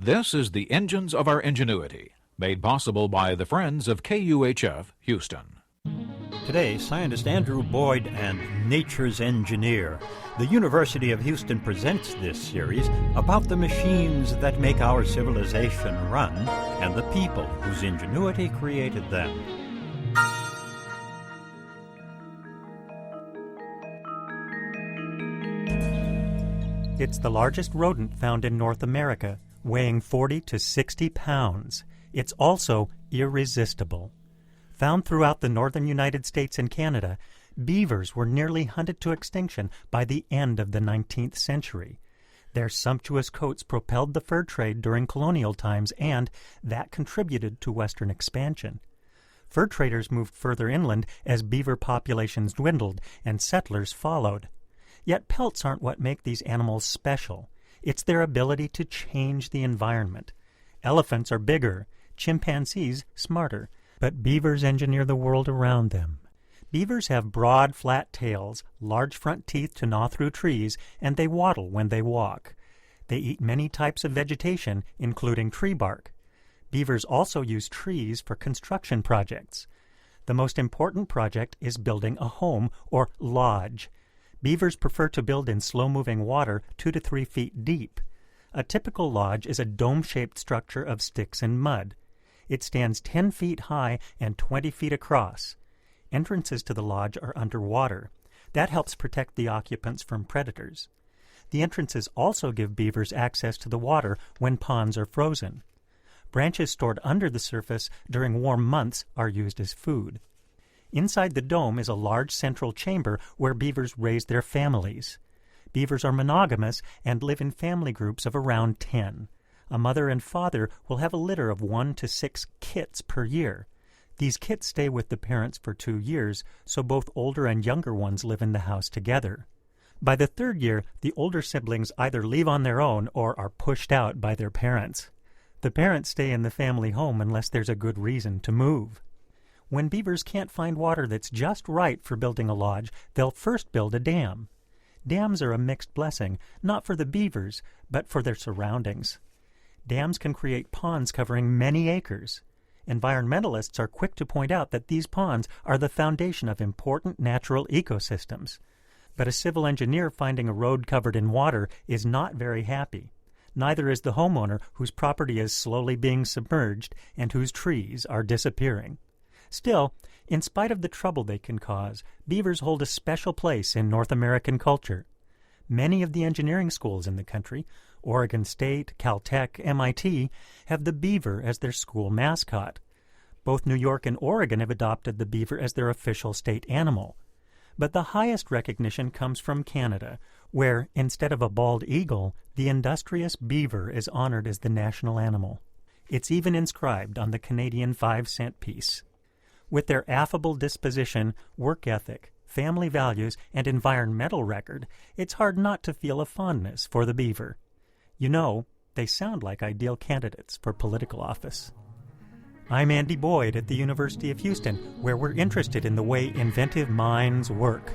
This is the Engines of Our Ingenuity, made possible by the Friends of KUHF Houston. Today, scientist Andrew Boyd and Nature's Engineer. The University of Houston presents this series about the machines that make our civilization run and the people whose ingenuity created them. It's the largest rodent found in North America, weighing 40 to 60 pounds. It's also irresistible. Found throughout the northern United States and Canada, beavers were nearly hunted to extinction by the end of the 19th century. Their sumptuous coats propelled the fur trade during colonial times, and that contributed to Western expansion. Fur traders moved further inland as beaver populations dwindled, and settlers followed. Yet pelts aren't what make these animals special. It's their ability to change the environment. Elephants are bigger, chimpanzees smarter, but beavers engineer the world around them. Beavers have broad, flat tails, large front teeth to gnaw through trees, and they waddle when they walk. They eat many types of vegetation, including tree bark. Beavers also use trees for construction projects. The most important project is building a home, or lodge. Beavers prefer to build in slow-moving water 2 to 3 feet deep. A typical lodge is a dome-shaped structure of sticks and mud. It stands 10 feet high and 20 feet across. Entrances to the lodge are underwater. That helps protect the occupants from predators. The entrances also give beavers access to the water when ponds are frozen. Branches stored under the surface during warm months are used as food. Inside the dome is a large central chamber where beavers raise their families. Beavers are monogamous and live in family groups of around 10. A mother and father will have a litter of 1 to 6 kits per year. These kits stay with the parents for 2 years, so both older and younger ones live in the house together. By the 3rd year, the older siblings either leave on their own or are pushed out by their parents. The parents stay in the family home unless there's a good reason to move. When beavers can't find water that's just right for building a lodge, they'll first build a dam. Dams are a mixed blessing, not for the beavers, but for their surroundings. Dams can create ponds covering many acres. Environmentalists are quick to point out that these ponds are the foundation of important natural ecosystems. But a civil engineer finding a road covered in water is not very happy. Neither is the homeowner whose property is slowly being submerged and whose trees are disappearing. Still, in spite of the trouble they can cause, beavers hold a special place in North American culture. Many of the engineering schools in the country, Oregon State, Caltech, MIT, have the beaver as their school mascot. Both New York and Oregon have adopted the beaver as their official state animal. But the highest recognition comes from Canada, where, instead of a bald eagle, the industrious beaver is honored as the national animal. It's even inscribed on the Canadian 5-cent piece. With their affable disposition, work ethic, family values, and environmental record, it's hard not to feel a fondness for the beaver. You know, they sound like ideal candidates for political office. I'm Andy Boyd at the University of Houston, where we're interested in the way inventive minds work.